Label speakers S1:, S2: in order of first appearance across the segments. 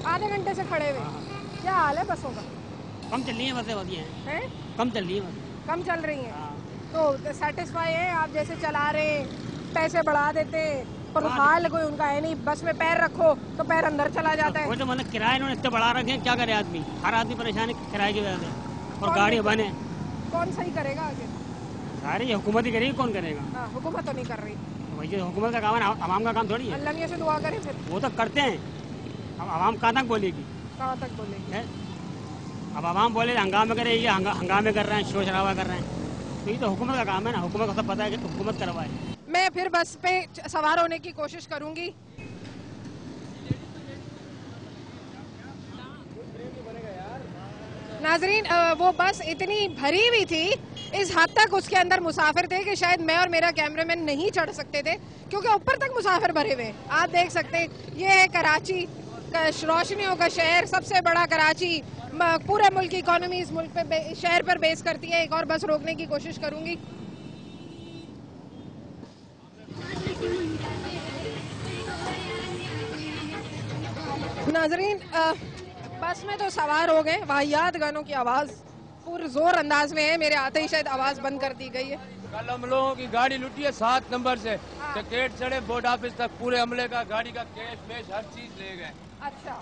S1: आधे घंटे से खड़े हुए। क्या हाल है बसों का?
S2: कम चल रही है बसें, होती हैं कम चल रही है बसें।
S1: कम चल रही हैं तो सेटिस्फाई है आप जैसे चला रहे हैं? पैसे बढ़ा देते पर हाल कोई उनका है नहीं। बस में पैर रखो तो पैर अंदर चला जाता है।
S2: वो तो मतलब किराए इन्होंने इतने बढ़ा रखे हैं, क्या करे आदमी, हर आदमी परेशान है किराए की वजह से। और गाड़ी बने
S1: कौन सही करेगा आगे?
S2: सारी हुकूमत ही करेगी, कौन करेगा?
S1: हुकूमत तो नहीं कर रही।
S2: वही हुकूमत का काम है, आवाम का काम थोड़ी है।
S1: अल्लाह से दुआ करें फिर।
S2: वो तो करते हैं, अब आवाम कहाँ तक बोलेगी?
S1: कहाँ तक बोलेगी?
S2: अब आवाम बोले हंगामे करे, ये हंगामे कर रहे हैं, शोर शराबा कर रहे हैं, तो ये तो हुकूमत का काम है ना। हुकूमत को सब पता है कि हुकूमत करवाए।
S1: मैं फिर बस पे सवार होने की कोशिश करूंगी। नाजरीन, वो बस इतनी भरी हुई थी, इस हद तक उसके अंदर मुसाफिर थे कि शायद मैं और मेरा कैमरामैन नहीं चढ़ सकते थे, क्योंकि ऊपर तक मुसाफिर भरे हुए। आप देख सकते हैं, ये है कराची, रोशनियों का शहर, सबसे बड़ा कराची, पूरे मुल्क की इकोनॉमी इस मुल्क पे शहर पर बेस करती है। एक और बस रोकने की कोशिश करूंगी। नाजरीन, बस में तो सवार हो गए। वाहियात गानों की आवाज पुरजोर अंदाज में है। मेरे आते ही शायद आवाज बंद कर दी गई है।
S3: कल हम लोगों की गाड़ी लुटी है 7 नंबर से। टिकट चढ़े बोर्ड ऑफिस तक, पूरे हमले का, गाड़ी का कैश वैश हर चीज ले गए।
S1: अच्छा,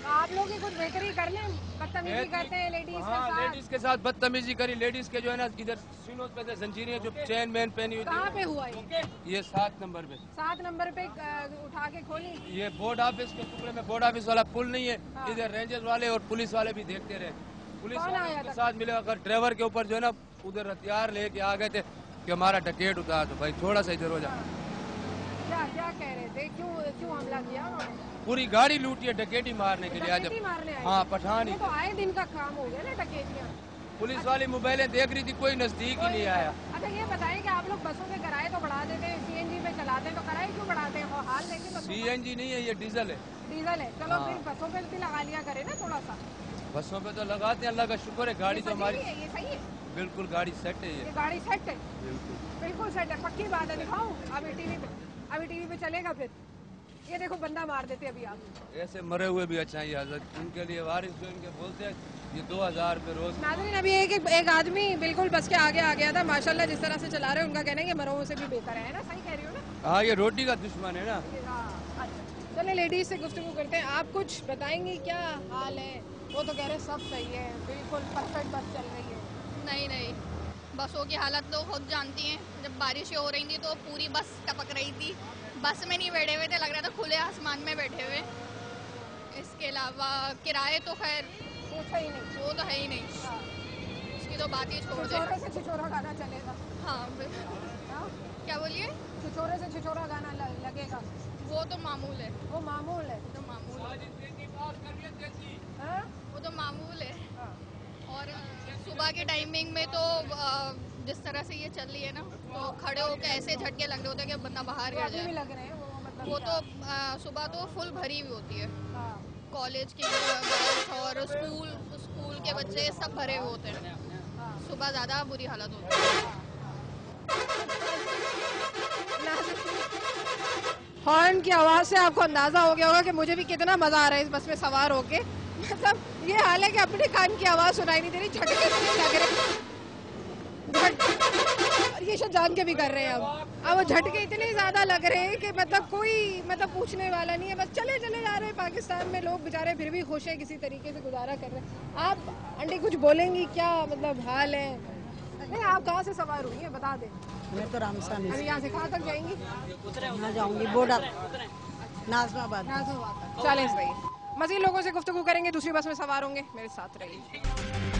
S1: आप लोग की कुछ बेहतरी कर लें? बदतमीजी करते हैं लेडीज के साथ।
S3: लेडीज के साथ बदतमीजी करी। लेडीज के जो है ना, इधर सीनों पे से जंजीरें जो चेन मैन पहनी हुई।
S1: कहाँ पे हुआ
S3: ये 7 नंबर पे।
S1: 7 नंबर पे उठा के खोली।
S3: ये बोर्ड ऑफिस के टुकड़े में, बोर्ड ऑफिस वाला पुल नहीं है। इधर रेंजर्स वाले और पुलिस वाले भी देखते रहे। पुलिस वाले के साथ मिले, अगर ड्राइवर के ऊपर जो है ना उधर हथियार लेके आ गए थे कि हमारा टिकट उतार दो भाई, थोड़ा सा इधर हो जा।
S1: क्या कह रहे थे? क्यों हमला किया?
S3: पूरी गाड़ी लूटी है डकैती मारने के लिए। आज हाँ, पठान ही
S1: तो आए दिन का काम हो गया ना डकैतियाँ।
S3: पुलिस वाली मोबाइलें देख रही थी, कोई नजदीक ही नहीं आया।
S1: अच्छा, ये बताइए कि आप लोग बसों के किराए तो बढ़ा देते हैं, सीएनजी पे चलाते हैं, तो किराए क्यों बढ़ाते हैं? हाल लेके
S3: सीएनजी नहीं है, ये डीजल है।
S1: डीजल है, चलो फिर बसों पे भी लगा लिया करे ना थोड़ा सा।
S3: बसों पे तो लगाते हैं, अल्लाह का शुक्र है। गाड़ी तो हमारी
S1: ये सही है,
S3: बिल्कुल गाड़ी सेट है। ये
S1: गाड़ी सेट है, बिल्कुल सेट है, पक्की बात है। दिखाऊं अभी टीवी पे चलेगा फिर। ये देखो, बंदा मार देते अभी आप।
S3: ऐसे मरे हुए भी अच्छा है हजरत, उनके लिए वारिस जो इनके बोलते हैं ये 2000 रुपये रोज।
S1: नाज़रीन, अभी एक आदमी बिल्कुल बस के आगे आ गया था। माशाल्लाह जिस तरह से चला रहे हैं, उनका कहना है कि मरों से भी बेहतर है ना? सही कह रही हो ना?
S3: हाँ, ये रोटी का दुश्मन है ना।
S1: चले लेडीज से गुफ्तगू करते हैं। आप कुछ बताएंगी, क्या हाल है? वो तो कह रहे सब सही है, बिल्कुल परफेक्ट बस चल रही है।
S4: नहीं, बसों की हालत तो खुद जानती हैं। जब बारिशें हो रही थी तो पूरी बस टपक रही थी। बस में नहीं बैठे हुए थे, लग रहा था खुले आसमान में बैठे हुए। इसके अलावा किराए तो खैर
S1: वो तो है ही नहीं।
S4: उसकी तो बात ही छोड़ दे।
S1: छिछोरे से छिछोरा गाना चलेगा।
S4: हाँ, क्या बोलिए?
S1: छिछोरे से छिछोरा गाना लगेगा।
S4: वो तो मामूल है।
S1: वो मामूल है।
S4: वो तो मामूल है। और सुबह के टाइमिंग में तो जिस तरह से ये चल रही है ना, तो खड़े होकर ऐसे झटके लग रहे होते हैं कि बंदा बाहर गिर जाए।
S1: लग रहे हैं वो, मतलब
S4: वो तो सुबह तो फुल भरी हुई होती है। कॉलेज के गर्ल्स और स्कूल के बच्चे सब भरे हुए होते हैं। सुबह ज़्यादा बुरी हालत होती है।
S1: हॉर्न की आवाज़ से आपको अंदाज़ा हो गया होगा कि मुझे भी कितना मज़ा आ रहा है इस बस में सवार होके। मतलब ये हाल है कि अपने कान की आवाज़ सुनाई नहीं दे रही, झटके लग रहे। और ये शायद जान के भी कर रहे हैं। अब वो झटके इतने ज़्यादा लग रहे हैं कि मतलब कोई पूछने वाला नहीं है। बस चले जा रहे हैं। पाकिस्तान में लोग बेचारे फिर भी खुश हैं, किसी तरीके से गुजारा कर रहे हैं। आप आंटी कुछ बोलेंगी? क्या मतलब हाल है? नहीं, आप कहाँ से सवार हुई हैं, बता दें।
S5: मैं तो रामसान
S1: अभी यहाँ से कहाँ तक जाएंगी?
S5: यहाँ जाऊंगी बॉर्डर नाज़िमाबाद।
S1: चलें भाई, मज़ीद लोगों से गुफ्तगू करेंगे, दूसरी बस में सवार होंगे, मेरे साथ रहिए।